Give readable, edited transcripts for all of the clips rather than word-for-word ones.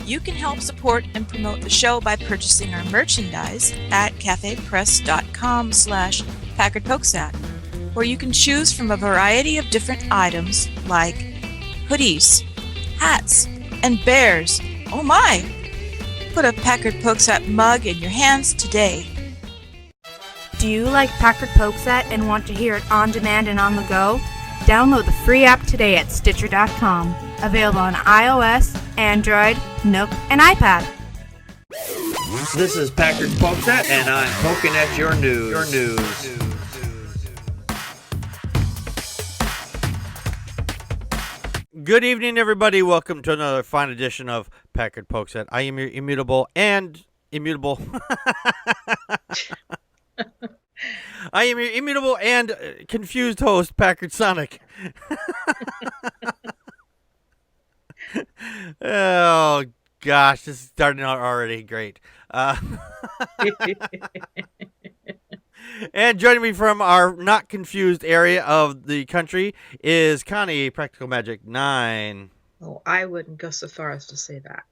You can help support and promote the show by purchasing our merchandise at cafepress.com/PackardPokesat, where you can choose from a variety of different items like hoodies, hats, and bears. Oh my! Put a Packard Pokesat mug in your hands today. Do you like Packard Pokesat and want to hear it on demand and on the go? Download the free app today at Stitcher.com. Available on iOS, Android, Nook, and iPad. This is Packard Pokesat, and I'm poking at your news. Good evening, everybody. Welcome to another fine edition of Packard Pokesat. I am your immutable. I am your immutable and confused host, Packard Sonic. Oh, gosh, this is starting out already great. And joining me from our not confused area of the country is Connie, Practical Magic 9. Oh, I wouldn't go so far as to say that.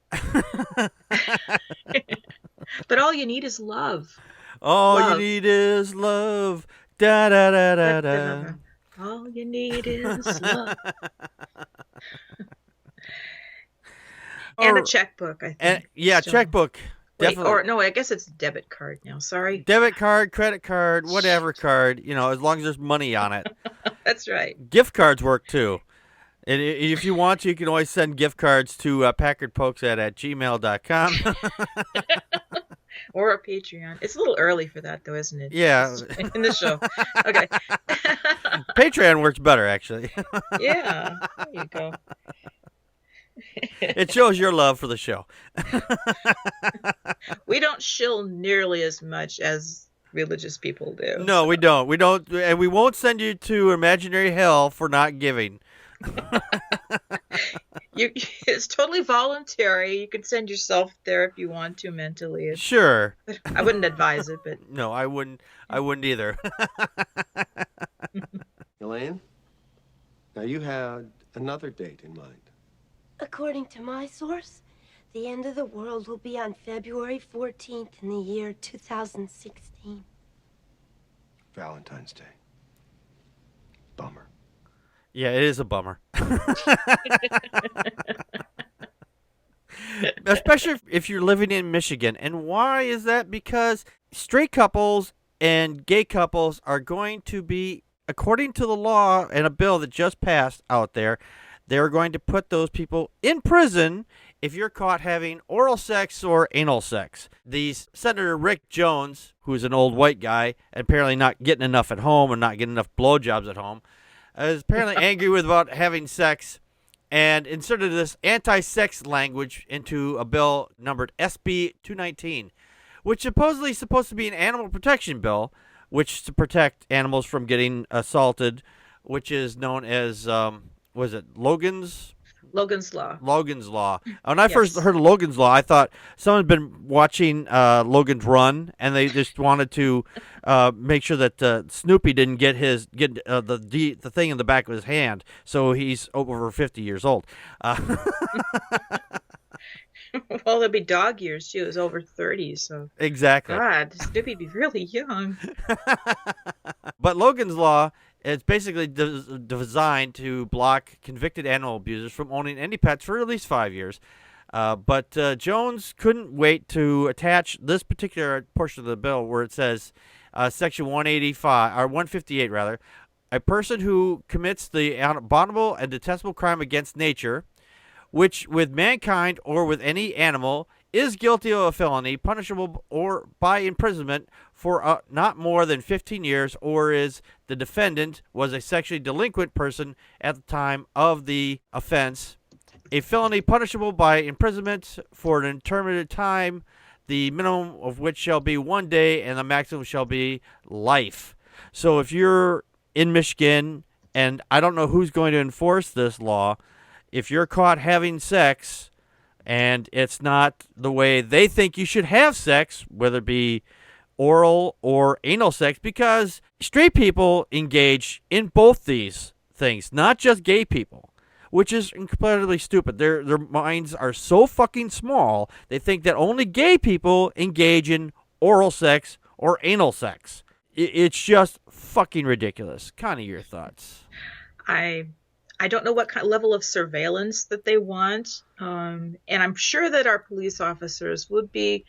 But all you need is love. All you need is love. Da da da da da. All you need is love. And a checkbook, I think. Checkbook. Wait, Definitely. or no, I guess it's debit card now. Sorry. Debit card, credit card, whatever card, as long as there's money on it. That's right. Gift cards work too. And if you want to, you can always send gift cards to packardpokesat@gmail.com. Or a Patreon. It's a little early for that, though, isn't it? Yeah. In the show. Okay. Patreon works better, actually. Yeah. There you go. It shows your love for the show. We don't shill nearly as much as religious people do. No, we don't. We don't, and we won't send you to imaginary hell for not giving. It's totally voluntary. You can send yourself there if you want to mentally. Sure. I wouldn't advise it, but no, I wouldn't either. Elaine, now you had another date in mind. According to my source, the end of the world will be on February 14th in the year 2016. Valentine's Day. Bummer. Yeah, it is a bummer. Especially if you're living in Michigan. And why is that? Because straight couples and gay couples are going to be, according to the law and a bill that just passed out there, they're going to put those people in prison if you're caught having oral sex or anal sex. Senator Rick Jones, who's an old white guy, apparently not getting enough at home and not getting enough blowjobs at home, is apparently angry about having sex and inserted this anti-sex language into a bill numbered SB 219, which supposedly is supposed to be an animal protection bill, which is to protect animals from getting assaulted, which is known as... was it Logan's Law? Logan's Law. When I first heard of Logan's Law, I thought someone had been watching Logan's Run, and they just wanted to make sure that Snoopy didn't get the thing in the back of his hand, so he's over 50 years old. Well, there'll be dog years too. It was over 30, so exactly. God, Snoopy'd be really young. But Logan's Law. It's basically designed to block convicted animal abusers from owning any pets for at least 5 years. But Jones couldn't wait to attach this particular portion of the bill where it says, Section 158, rather, a person who commits the abominable and detestable crime against nature, which with mankind or with any animal is guilty of a felony punishable or by imprisonment for not more than 15 years, or is the defendant was a sexually delinquent person at the time of the offense, a felony punishable by imprisonment for an indeterminate time, the minimum of which shall be 1 day and the maximum shall be life. So if you're in Michigan, and I don't know who's going to enforce this law, if you're caught having sex and it's not the way they think you should have sex, whether it be oral or anal sex, because straight people engage in both these things, not just gay people. which is incredibly stupid. Their minds are so fucking small, they think that only gay people engage in oral sex or anal sex. It's just fucking ridiculous. Connie, your thoughts? I don't know what kind of level of surveillance that they want, and I'm sure that our police officers would be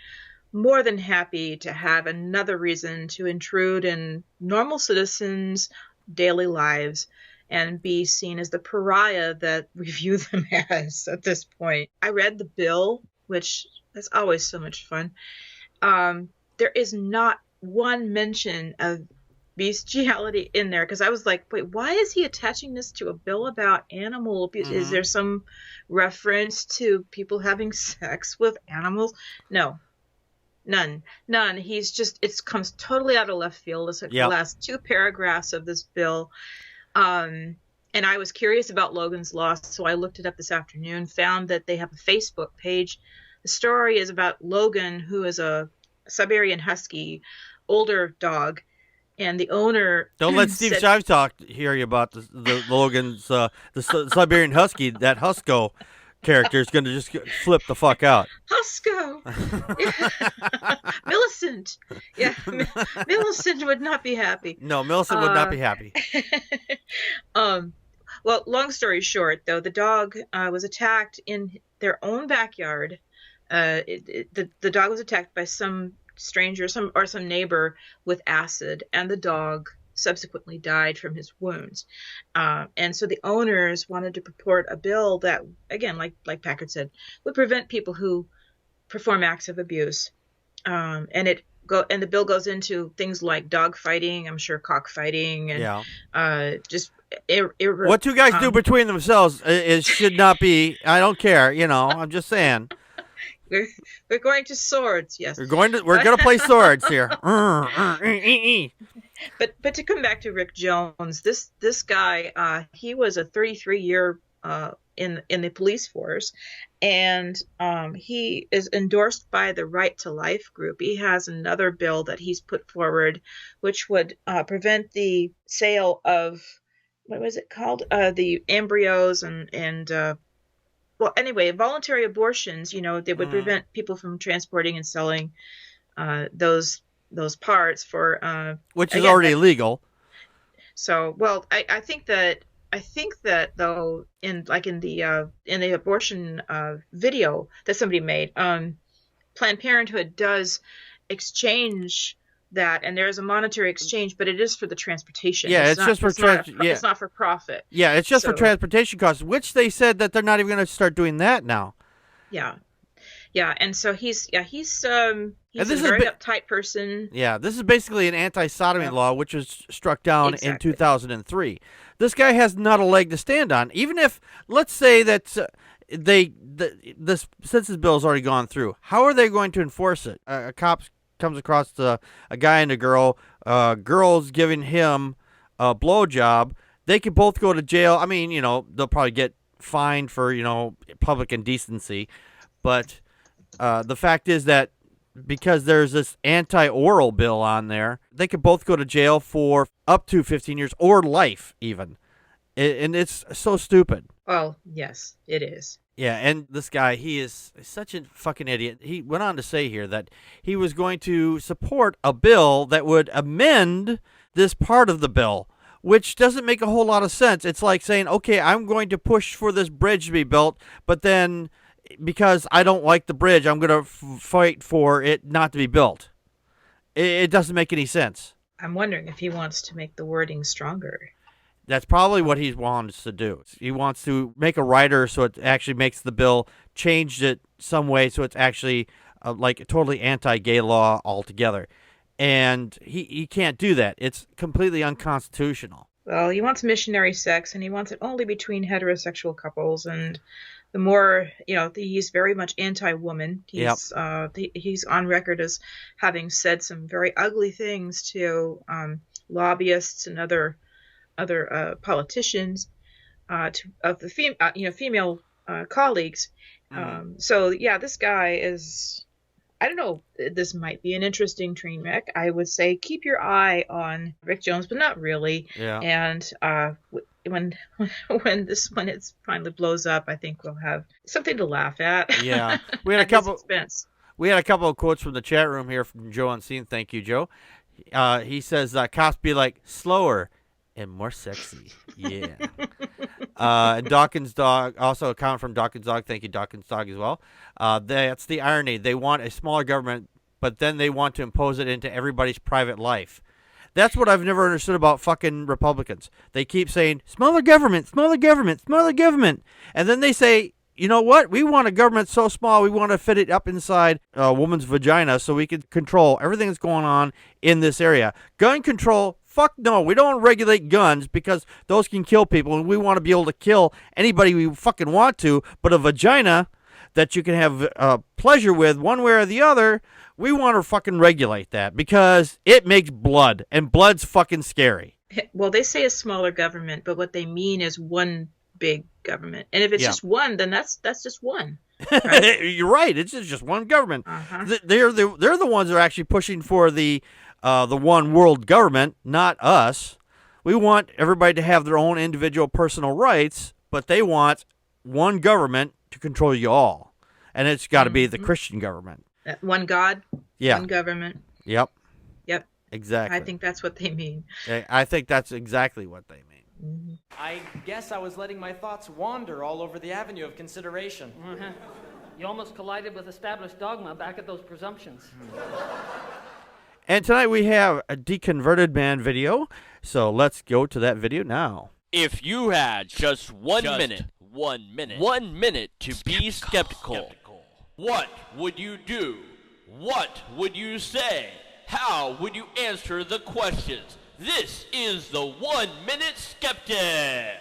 more than happy to have another reason to intrude in normal citizens' daily lives and be seen as the pariah that we view them as at this point. I read the bill, which is always so much fun. There is not one mention of bestiality in there, because I was like, wait, why is he attaching this to a bill about animal abuse? Mm-hmm. Is there some reference to people having sex with animals? No. None. It comes totally out of left field. It's like the last 2 paragraphs of this bill. And I was curious about Logan's Law, so I looked it up this afternoon, found that they have a Facebook page. The story is about Logan, who is a Siberian Husky, older dog, and the owner... Don't let Steve Shives hear you about the Logan's, the Siberian Husky. That Husko character is going to just flip the fuck out. Husko! Millicent! Yeah, Millicent would not be happy. No, Millicent would not be happy. Well, long story short, though, the dog was attacked in their own backyard. The dog was attacked by some stranger, some neighbor with acid, and the dog subsequently died from his wounds. And so the owners wanted to purport a bill that, again, like Packard said, would prevent people who perform acts of abuse. And the bill goes into things like dog fighting, I'm sure cockfighting, and just what 2 guys do between themselves is should not be. I don't care. I'm just saying. We're going to swords, yes. We're going to play swords here. But to come back to Rick Jones, this guy, he was a 33-year in the police force, and he is endorsed by the Right to Life group. He has another bill that he's put forward, which would prevent the sale of, what was it called? The embryos and well, anyway, voluntary abortions. They would prevent people from transporting and selling those parts for which is already illegal. So, well, I think that though, in the abortion video that somebody made, Planned Parenthood does exchange that, and there is a monetary exchange, but it is for the transportation. Yeah, it's not for profit. Yeah, it's just for transportation costs, which they said that they're not even going to start doing that now. Yeah, and so he's a very uptight person. Yeah, this is basically an anti-sodomy law, which was struck down in 2003. This guy has not a leg to stand on. Even if, let's say that this census bill has already gone through, how are they going to enforce it? A cop comes across a guy and a girl, girl's giving him a blowjob. They could both go to jail. I mean, they'll probably get fined for, public indecency. But the fact is that because there's this anti-oral bill on there, they could both go to jail for up to 15 years or life even. And it's so stupid. Well, yes, it is. Yeah, and this guy, he is such a fucking idiot. He went on to say here that he was going to support a bill that would amend this part of the bill, which doesn't make a whole lot of sense. It's like saying, okay, I'm going to push for this bridge to be built, but then because I don't like the bridge, I'm going to fight for it not to be built. It doesn't make any sense. I'm wondering if he wants to make the wording stronger. That's probably what he wants to do. He wants to make a rider so it actually makes the bill, changed it some way so it's actually like a totally anti-gay law altogether. And he can't do that. It's completely unconstitutional. Well, he wants missionary sex, and he wants it only between heterosexual couples. And the more, he's very much anti-woman. He's on record as having said some very ugly things to lobbyists and other politicians, of the female colleagues. So yeah, this guy is, I don't know, this might be an interesting train wreck. I would say keep your eye on Rick Jones, but not really. Yeah. And when when it finally blows up, I think we'll have something to laugh at. Yeah. We had a At his couple. expense. We had a couple of quotes from the chat room here from Joe Unseen. Thank you, Joe. He says, cops be like, slower and more sexy. Yeah. And Dawkins Dog, also a comment from Dawkins Dog. Thank you, Dawkins Dog, as well. That's the irony. They want a smaller government, but then they want to impose it into everybody's private life. That's what I've never understood about fucking Republicans. They keep saying, smaller government, smaller government, smaller government. And then they say, you know what? We want a government so small, we want to fit it up inside a woman's vagina so we can control everything that's going on in this area. Gun control, fuck no. We don't regulate guns because those can kill people, and we want to be able to kill anybody we fucking want to. But a vagina that you can have pleasure with one way or the other, we want to fucking regulate that because it makes blood, and blood's fucking scary. Well, they say a smaller government, but what they mean is one big government. And if it's just one, then that's just one. Right? You're right. It's just one government. Uh-huh. They're the ones that are actually pushing for the one world government, not us. We want everybody to have their own individual personal rights, but they want one government to control you all, and it's got to be the Christian government. One God, one government. Yep. Yep. Exactly. I think that's what they mean. I think that's exactly what they mean. Mm-hmm. I guess I was letting my thoughts wander all over the avenue of consideration. You almost collided with established dogma back at those presumptions. And tonight we have a Deconverted Man video, so let's go to that video now. If you had just 1 minute to be skeptical, what would you do? What would you say? How would you answer the questions? This is the 1 Minute Skeptic.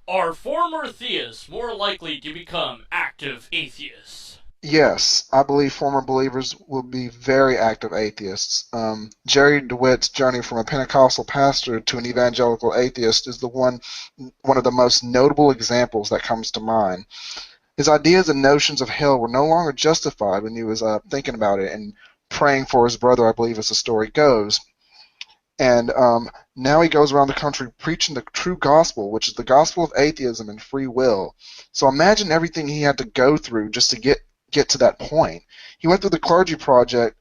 Are former theists more likely to become active atheists? Yes, I believe former believers will be very active atheists. Jerry DeWitt's journey from a Pentecostal pastor to an evangelical atheist is one of the most notable examples that comes to mind. His ideas and notions of hell were no longer justified when he was thinking about it and praying for his brother, I believe, as the story goes. And now he goes around the country preaching the true gospel, which is the gospel of atheism and free will. So imagine everything he had to go through just to get to that point. He went through the Clergy Project,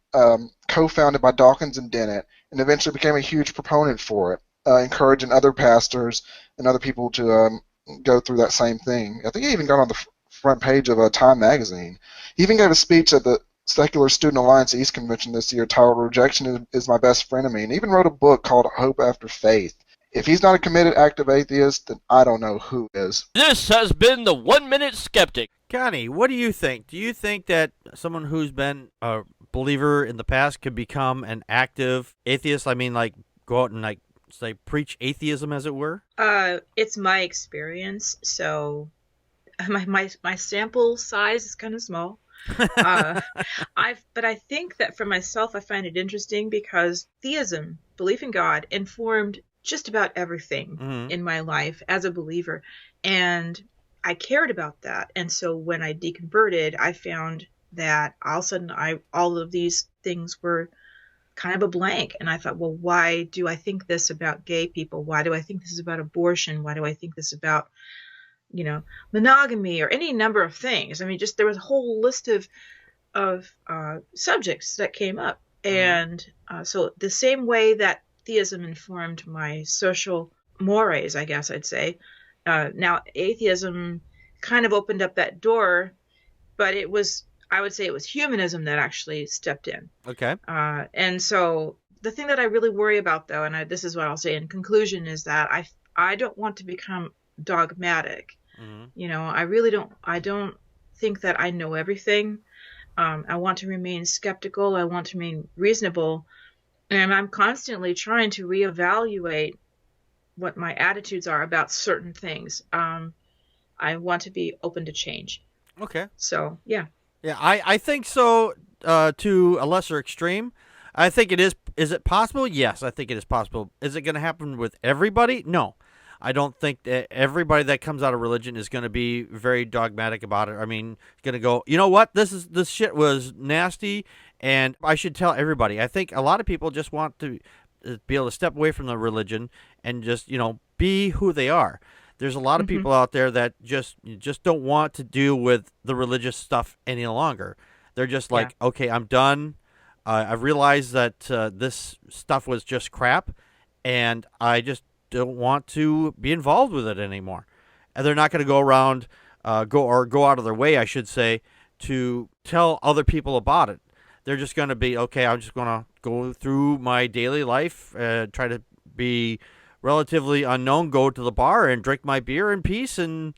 co-founded by Dawkins and Dennett, and eventually became a huge proponent for it, encouraging other pastors and other people to go through that same thing. I think he even got on the front page of Time magazine. He even gave a speech at the Secular Student Alliance East Convention this year titled Rejection is My Best Frenemy, and even wrote a book called Hope After Faith. If he's not a committed active atheist, then I don't know who is. This has been the 1 Minute Skeptic. Connie, what do you think? Do you think that someone who's been a believer in the past could become an active atheist? I mean, like, go out and, like, say, preach atheism, as it were? It's my experience, so my sample size is kind of small. But I think that for myself, I find it interesting because theism, belief in God, informed just about everything in my life as a believer, and I cared about that. And so when I deconverted, I found that all of a sudden all of these things were kind of a blank, and I thought, well, why do I think this about gay people? Why do I think this is about abortion? Why do I think this about monogamy or any number of things? I mean, just there was a whole list of subjects that came up. And so the same way that theism informed my social mores, I guess I'd say, now atheism kind of opened up that door, but I would say it was humanism that actually stepped in. Okay. And so the thing that I really worry about, though, and this is what I'll say in conclusion, is that I don't want to become dogmatic. I don't think that I know everything. I want to remain skeptical. I want to remain reasonable. And I'm constantly trying to reevaluate what my attitudes are about certain things. I want to be open to change. Okay. So, yeah. Yeah, I think so, to a lesser extreme. I think it is. Is it possible? Yes, I think it is possible. Is it going to happen with everybody? No. I don't think that everybody that comes out of religion is going to be very dogmatic about it. I mean, going to go, you know what? This shit was nasty, and I should tell everybody. I think a lot of people just want to be able to step away from the religion and just, be who they are. There's a lot of people out there that just don't want to deal with the religious stuff any longer. They're just like, okay, I'm done. I've realized that this stuff was just crap, and I just don't want to be involved with it anymore. And they're not going to go around, go out of their way, I should say, to tell other people about it. They're just going to be, okay, I'm just going to go through my daily life, try to be relatively unknown, go to the bar and drink my beer in peace and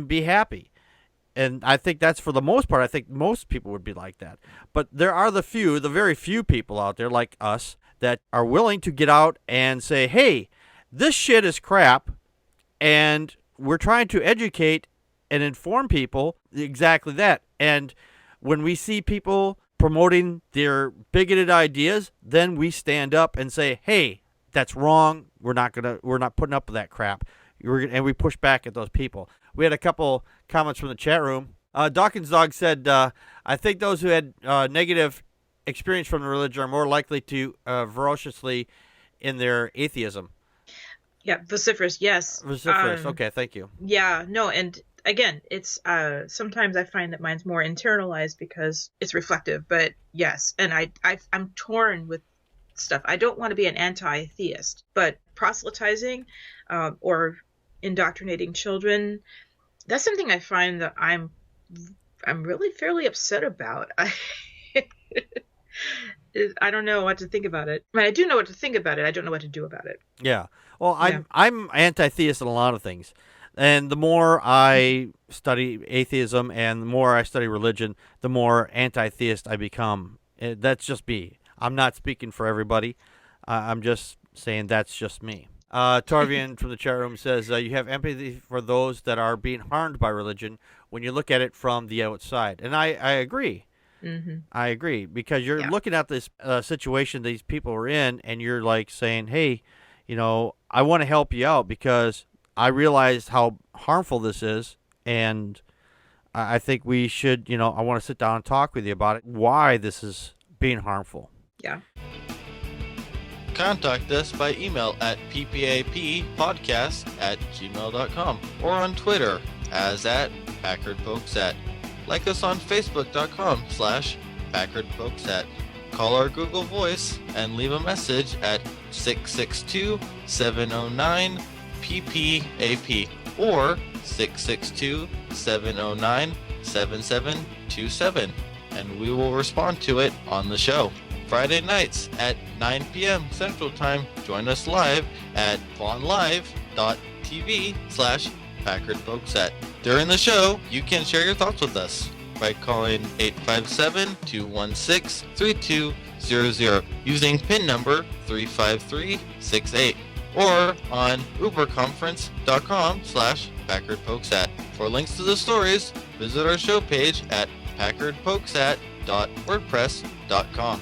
be happy. And I think that's, for the most part, I think most people would be like that. But there are the very few people out there like us that are willing to get out and say, hey, this shit is crap, and we're trying to educate and inform people exactly that. And when we see people promoting their bigoted ideas, then we stand up and say, hey, that's wrong. We're not putting up with that crap. And we push back at those people. We had a couple comments from the chat room. Dawkins Dog said, I think those who had negative experience from the religion are more likely to ferociously in their atheism. Yeah, vociferous, yes. Vociferous, okay, thank you. Yeah, no, and again, it's sometimes I find that mine's more internalized because it's reflective, but yes, and I'm torn with stuff. I don't want to be an anti-theist, but proselytizing or indoctrinating children, that's something I find that I'm really fairly upset about. I don't know what to think about it. I mean, I do know what to think about it. I don't know what to do about it. Yeah. Well, I'm anti-theist in a lot of things. And the more I study atheism and the more I study religion, the more anti-theist I become. That's just me. I'm not speaking for everybody. I'm just saying that's just me. Tarvian from the chat room says, you have empathy for those that are being harmed by religion when you look at it from the outside. And I agree. Mm-hmm. I agree, because you're looking at this situation these people are in, and you're like saying, hey, I want to help you out because I realize how harmful this is, and I think we should, I want to sit down and talk with you about it, why this is being harmful. Yeah. Contact us by email at ppappodcast@gmail.com or on Twitter as @PackardPokesat. Like us on Facebook.com/PackardPokesat. Call our Google Voice and leave a message at 662-709-PPAP or 662-709-7727, and we will respond to it on the show. Friday nights at 9 p.m. Central Time. Join us live at vonlive.tv/PackardPokesat. During the show, you can share your thoughts with us by calling 857-216-3200 using PIN number 35368 or on uberconference.com/PackardPokesat. For links to the stories, visit our show page at packardpokesat.wordpress.com.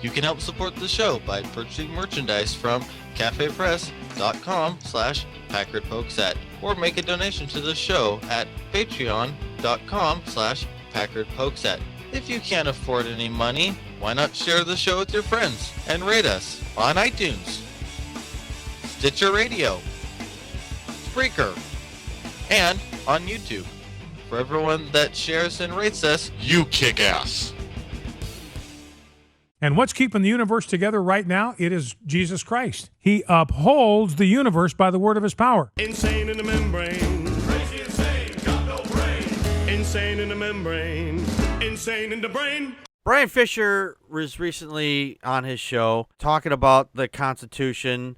You can help support the show by purchasing merchandise from cafepress.com/PackardPokesat or make a donation to the show at patreon.com/PackardPokesat. If you can't afford any money, why not share the show with your friends and rate us on iTunes, Stitcher Radio, Spreaker, and on YouTube. For everyone that shares and rates us, you kick ass. And what's keeping the universe together right now? It is Jesus Christ. He upholds the universe by the word of his power. Insane in the membrane. Crazy insane, got no brain. Insane in the membrane. Insane in the brain. Brian Fisher was recently on his show talking about the Constitution,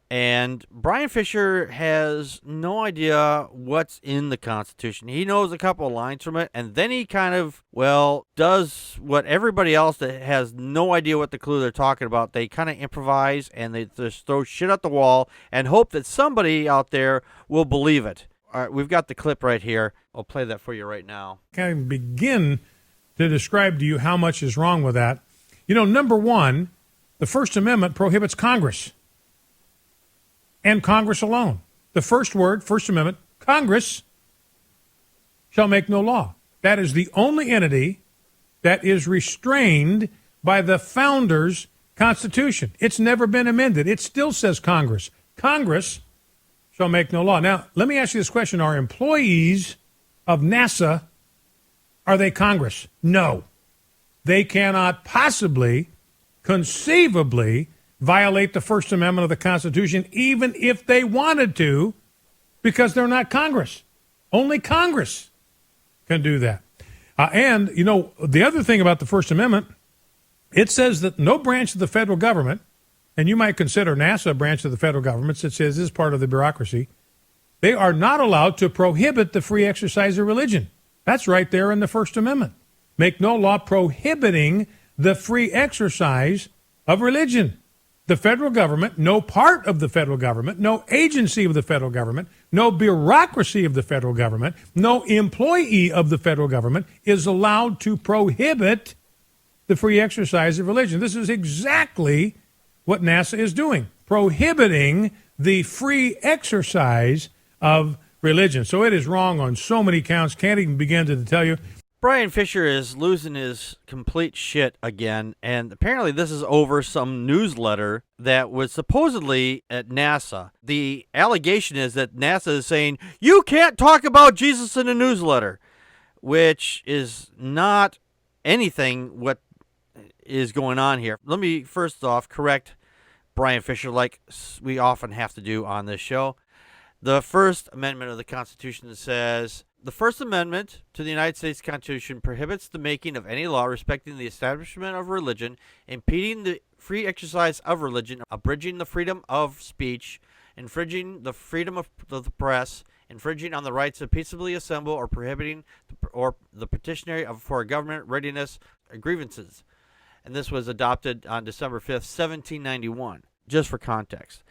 and Brian Fisher has no idea what's in the Constitution. He knows a couple of lines from it, and then he kind of, does what everybody else that has no idea what the clue they're talking about. They kind of improvise, and they just throw shit at the wall and hope that somebody out there will believe it. All right, we've got the clip right here. I'll play that for you right now. Can I begin to describe to you how much is wrong with that? Number one, the First Amendment prohibits Congress. And Congress alone. The first word, First Amendment, Congress shall make no law. That is the only entity that is restrained by the founders' Constitution. It's never been amended. It still says Congress. Congress shall make no law. Now, let me ask you this question. Are employees of NASA, are they Congress? No. They cannot possibly, conceivably, violate the First Amendment of the Constitution, even if they wanted to, because they're not Congress. Only Congress can do that. And, you know, the other thing about the First Amendment, it says that no branch of the federal government, and you might consider NASA a branch of the federal government, since it is part of the bureaucracy, they are not allowed to prohibit the free exercise of religion. That's right there in the First Amendment. Make no law prohibiting the free exercise of religion. The federal government, no part of the federal government, no agency of the federal government, no bureaucracy of the federal government, no employee of the federal government is allowed to prohibit the free exercise of religion. This is exactly what NASA is doing, prohibiting the free exercise of religion. So it is wrong on so many counts, can't even begin to tell you. Brian Fisher is losing his complete shit again, and apparently this is over some newsletter that was supposedly at NASA. The allegation is that NASA is saying, you can't talk about Jesus in a newsletter, which is not anything what is going on here. Let me first off correct Brian Fisher, like we often have to do on this show. The First Amendment of the Constitution says, the First Amendment to the United States Constitution prohibits the making of any law respecting the establishment of religion, impeding the free exercise of religion, abridging the freedom of speech, infringing the freedom of the press, infringing on the rights to peaceably assemble, or prohibiting the petitionary for government readiness grievances. And this was adopted on December 5th, 1791, just for context.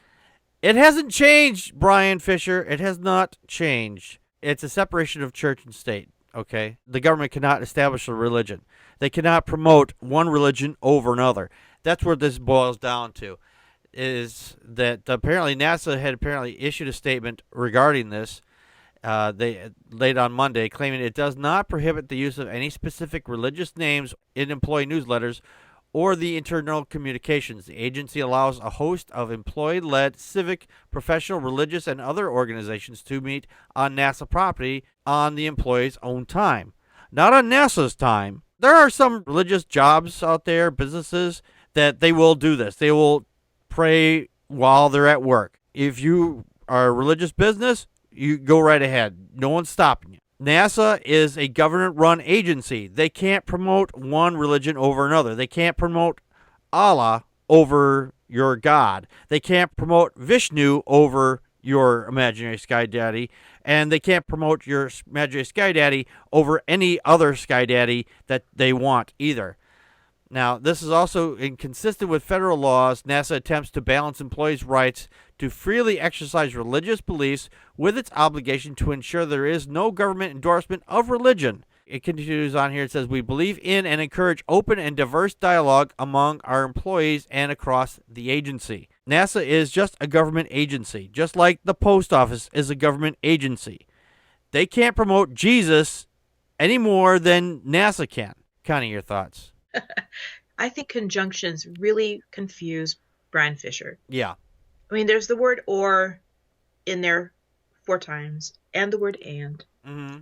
It hasn't changed, Brian Fisher. It has not changed. It's a separation of church and state, okay? The government cannot establish a religion. They cannot promote one religion over another. That's what this boils down to, is that apparently NASA had issued a statement regarding this. They late on Monday, claiming it does not prohibit the use of any specific religious names in employee newsletters or the internal communications. The agency allows a host of employee-led civic, professional, religious, and other organizations to meet on NASA property on the employee's own time, not on NASA's time. There are some religious jobs out there, businesses, that they will do this. They will pray while they're at work. If you are a religious business, you go right ahead. No one's stopping you. NASA is a government-run agency. They can't promote one religion over another. They can't promote Allah over your God. They can't promote Vishnu over your imaginary sky daddy. And they can't promote your imaginary sky daddy over any other sky daddy that they want either. Now, this is also inconsistent with federal laws. NASA attempts to balance employees' rights to freely exercise religious beliefs with its obligation to ensure there is no government endorsement of religion. It continues on here. It says, we believe in and encourage open and diverse dialogue among our employees and across the agency. NASA is just a government agency, just like the post office is a government agency. They can't promote Jesus any more than NASA can. Connie, your thoughts? I think conjunctions really confuse Brian Fisher. Yeah. I mean, there's the word or in there 4 times, and the word and. Mm-hmm.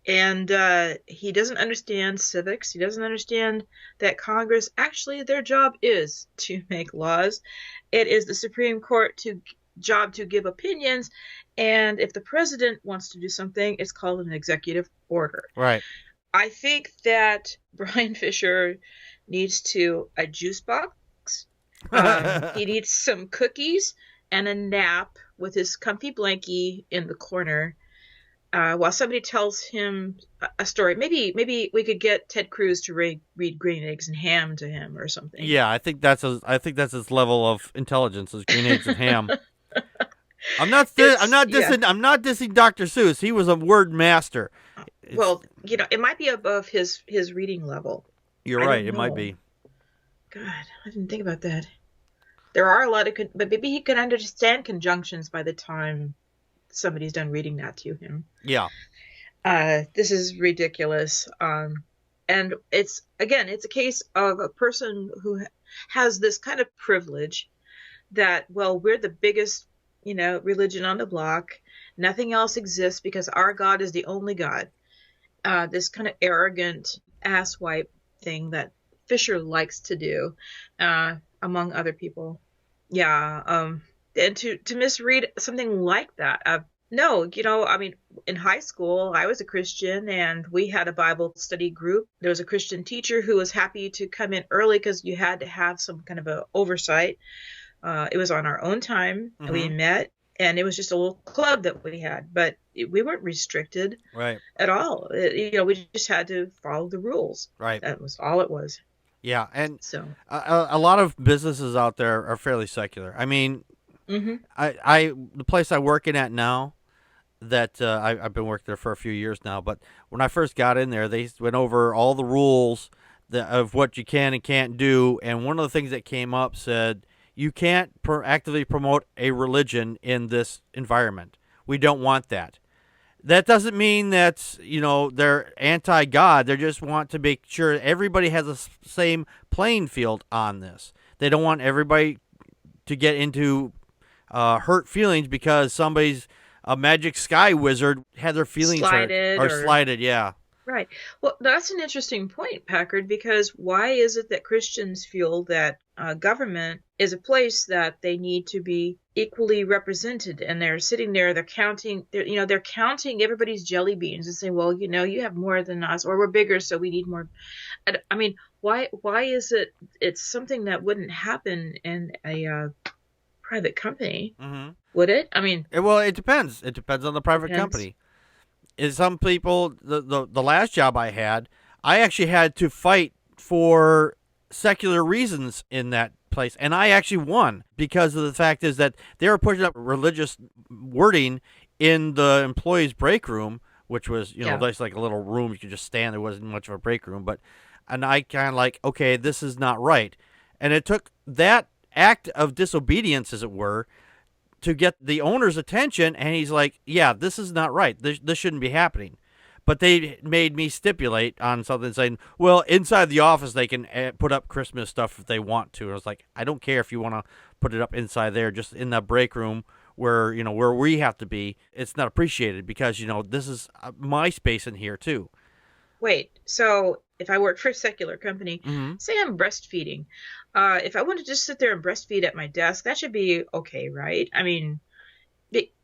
And he doesn't understand civics. He doesn't understand that Congress, actually, their job is to make laws. It is the Supreme Court job to give opinions. And if the president wants to do something, it's called an executive order. Right. I think that Brian Fisher needs a juice box. He needs some cookies and a nap with his comfy blankie in the corner while somebody tells him a story. Maybe we could get Ted Cruz to read Green Eggs and Ham to him or something. Yeah, I think that's his level of intelligence is Green Eggs and Ham. I'm not dissing Dr. Seuss. He was a word master. Well, it might be above his reading level. You're right. It might be. God, I didn't think about that. There are a lot of, but maybe he can understand conjunctions by the time somebody's done reading that to him. Yeah. This is ridiculous. And And it's a case of a person who has this kind of privilege that, well, we're the biggest, religion on the block. Nothing else exists because our God is the only God. This kind of arrogant asswipe thing that Fisher likes to do, among other people. Yeah. And to misread something like that. No, in high school, I was a Christian and we had a Bible study group. There was a Christian teacher who was happy to come in early because you had to have some kind of a oversight. It was on our own time. Mm-hmm. We met, and it was just a little club that we had, but we weren't restricted at all. We just had to follow the rules. Right. That was all it was. Yeah, and so a lot of businesses out there are fairly secular. I mean, mm-hmm. the place I work in at now, that I've been working there for a few years now, but when I first got in there, they went over all the rules of what you can and can't do, and one of the things that came up said, you can't actively promote a religion in this environment. We don't want that. That doesn't mean that, they're anti-God. They just want to make sure everybody has the same playing field on this. They don't want everybody to get into hurt feelings because somebody's a magic sky wizard had their feelings slighted hurt or slighted, yeah. Right. Well, that's an interesting point, Packard, because why is it that Christians feel that government is a place that they need to be equally represented, and they're sitting there, they're counting everybody's jelly beans and saying, well, you have more than us, or we're bigger, so we need more. I mean, why is it? It's something that wouldn't happen in a private company, mm-hmm. would it? I mean, well, it depends. It depends on the private company. Is some people, the last job I had, I actually had to fight for secular reasons in that place, and I actually won because of the fact is that they were pushing up religious wording in the employees' break room, which was, that's like a little room you could just stand. There wasn't much of a break room, and I kind of like, okay, this is not right. And it took that act of disobedience, as it were, to get the owner's attention, and he's like, yeah, this is not right. This shouldn't be happening. But they made me stipulate on something saying, well, inside the office they can put up Christmas stuff if they want to. And I was like, I don't care if you want to put it up inside there, just in that break room where, where we have to be. It's not appreciated because, this is my space in here too. Wait, so if I work for a secular company, mm-hmm. say I'm breastfeeding, if I want to just sit there and breastfeed at my desk, that should be okay, right? I mean,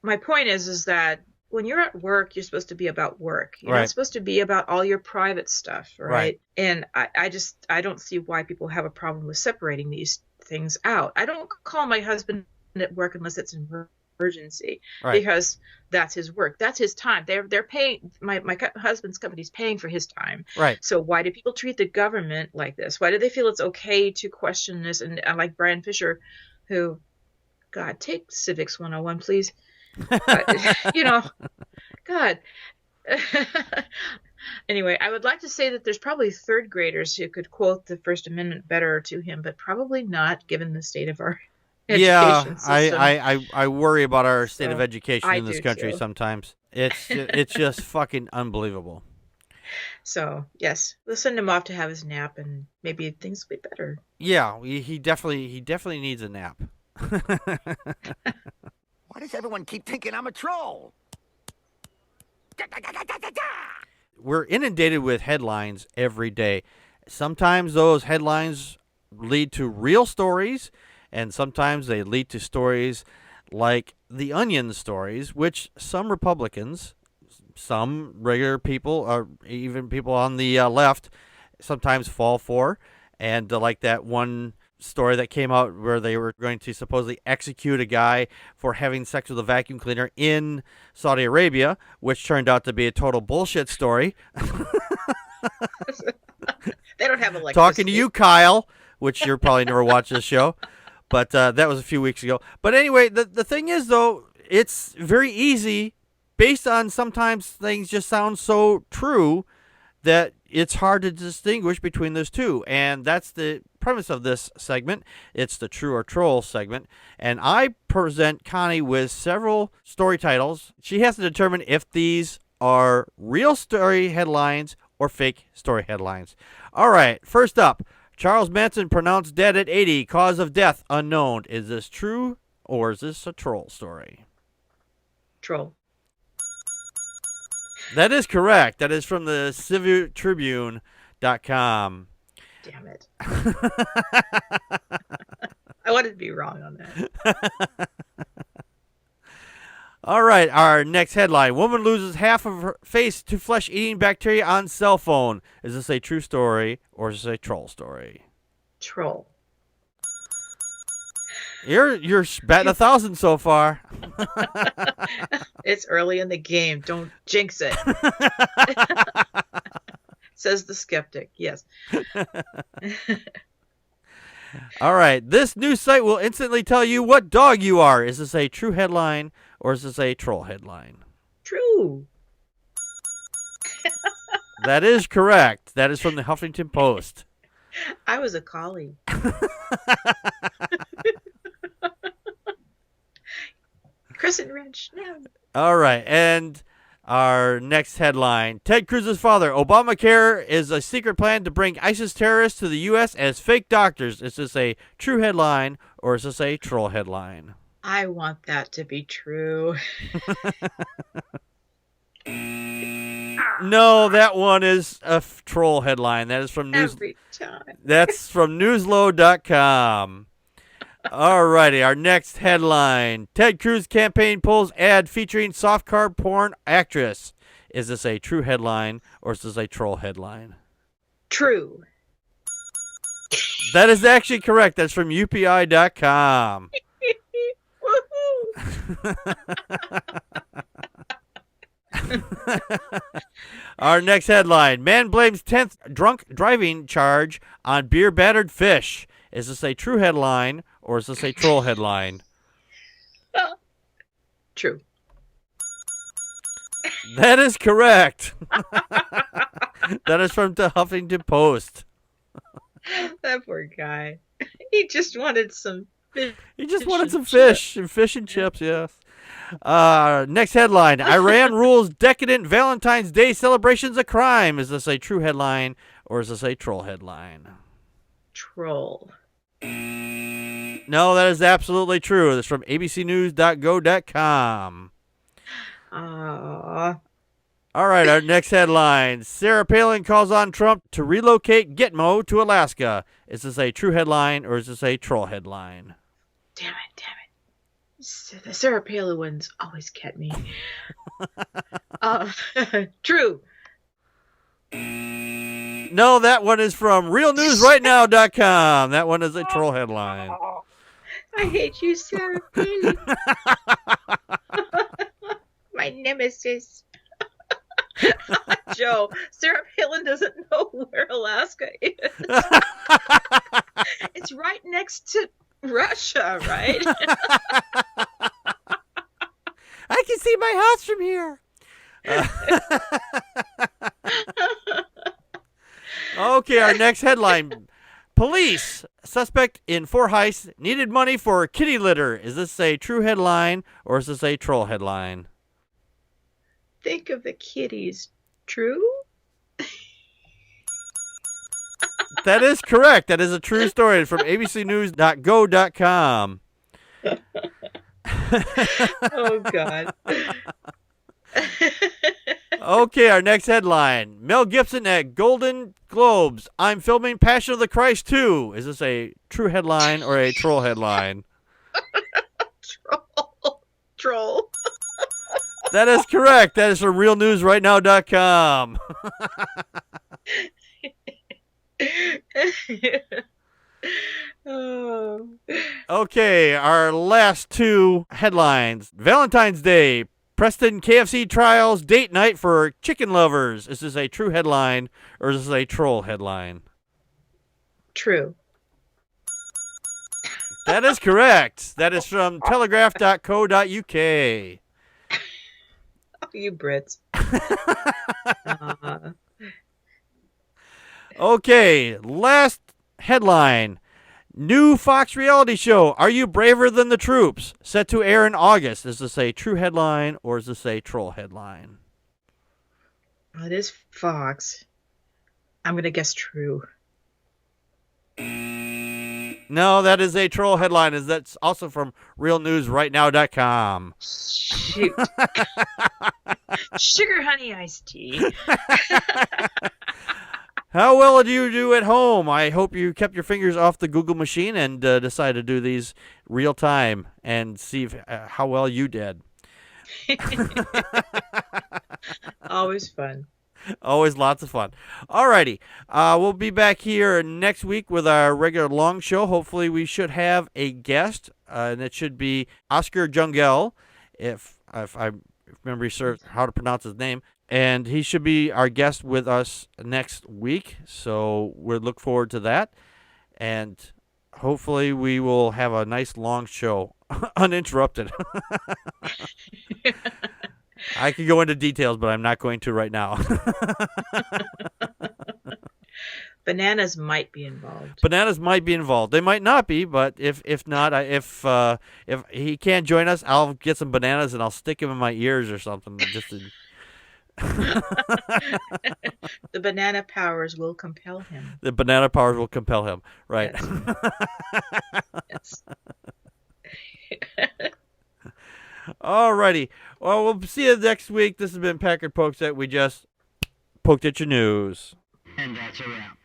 my point is that when you're at work, you're supposed to be about work. You're not supposed to be about all your private stuff, right? And I don't see why people have a problem with separating these things out. I don't call my husband at work unless it's an emergency, because that's his work. That's his time. They're paying, my husband's company's paying for his time. Right. So why do people treat the government like this? Why do they feel it's okay to question this? And like Brian Fisher, who, God, take Civics 101, please. God. Anyway, I would like to say that there's probably third graders who could quote the First Amendment better to him, but probably not, given the state of our education system. I worry about our state of education in this country sometimes. It's just fucking unbelievable. So yes, we'll send him off to have his nap, and maybe things will be better. Yeah, he definitely needs a nap. Why does everyone keep thinking I'm a troll? We're inundated with headlines every day. Sometimes those headlines lead to real stories, and sometimes they lead to stories like the Onion stories, which some Republicans, some regular people, or even people on the left sometimes fall for. And like that one story that came out where they were going to supposedly execute a guy for having sex with a vacuum cleaner in Saudi Arabia, which turned out to be a total bullshit story. They don't have electricity. Talking to you, Kyle, which you're probably never watched this show, but that was a few weeks ago. But anyway, the thing is, though, it's very easy, based on sometimes things just sound so true that it's hard to distinguish between those two. And that's the premise of this segment. It's the True or Troll segment. And I present Connie with several story titles. She has to determine if these are real story headlines or fake story headlines. All right, first up, Charles Manson pronounced dead at 80, cause of death unknown. Is this true or is this a troll story? Troll. That is correct. That is from the civitribune.com. Damn it. I wanted to be wrong on that. All right, our next headline. Woman loses half of her face to flesh-eating bacteria on cell phone. Is this a true story or is this a troll story? Troll. You're batting 1,000 so far. It's early in the game. Don't jinx it. Says the skeptic. Yes. All right. This news site will instantly tell you what dog you are. Is this a true headline or is this a troll headline? True. That is correct. That is from the Huffington Post. I was a collie. Crescent wrench. No. All right. And our next headline. Ted Cruz's father. Obamacare is a secret plan to bring ISIS terrorists to the U.S. as fake doctors. Is this a true headline or is this a troll headline? I want that to be true. No, that one is a troll headline. That is from Every time. That's from newsload.com. All righty, our next headline. Ted Cruz campaign polls ad featuring soft car porn actress. Is this a true headline or is this a troll headline? True. That is actually correct. That's from upi.com. Our next headline. Man blames 10th drunk driving charge on beer battered fish. Is this a true headline or is this a troll headline? True. That is correct. That is from the Huffington Post. That poor guy. He just wanted some fish. He just wanted some fish and fish and chips, yes. Next headline. Iran rules decadent Valentine's Day celebrations a crime. Is this a true headline or is this a troll headline? Troll. No, that is absolutely true. That's from abcnews.go.com. All right, our next headline. Sarah Palin calls on Trump to relocate Gitmo to Alaska. Is this a true headline or is this a troll headline? Damn it. The Sarah Palin ones always get me. True. No, that one is from realnewsrightnow.com. That one is a troll headline. I hate you, Sarah Palin. My nemesis. Joe, Sarah Palin doesn't know where Alaska is. It's right next to Russia, right? I can see my house from here. Okay, our next headline. Police. Suspect in 4 heists needed money for kitty litter. Is this a true headline or is this a troll headline? Think of the kitties. True? That is correct. That is a true story from abcnews.go.com. Oh, God. Okay, our next headline. Mel Gibson at Golden Globes. I'm filming Passion of the Christ 2. Is this a true headline or a troll headline? Troll. That is correct. That is from realnewsrightnow.com. Oh. Okay, our last 2 headlines. Valentine's Day. Preston KFC trials date night for chicken lovers. Is this a true headline or is this a troll headline? True. That is correct. That is from telegraph.co.uk. Oh, you Brits. Okay, last headline. New Fox reality show, Are You Braver Than the Troops? Set to air in August. Is this a true headline or is this a troll headline? It is Fox. I'm going to guess true. No, that is a troll headline. That's also from realnewsrightnow.com. Shoot. Sugar honey iced tea. How well do you do at home? I hope you kept your fingers off the Google machine and decided to do these real time and see how well you did. Always fun. Always lots of fun. Alrighty. We'll be back here next week with our regular long show. Hopefully we should have a guest, and it should be Oscar Jungel, if I remember how to pronounce his name. And he should be our guest with us next week. So we'll look forward to that. And hopefully we will have a nice long show, uninterrupted. I could go into details, but I'm not going to right now. Bananas might be involved. Bananas might be involved. They might not be, but if not, if he can't join us, I'll get some bananas and I'll stick them in my ears or something. Just to... The banana powers will compel him. The banana powers will compel him. Right. Yes. Alrighty. Well, we'll see you next week. This has been Packard Pokes That. We just poked at your news. And that's a wrap.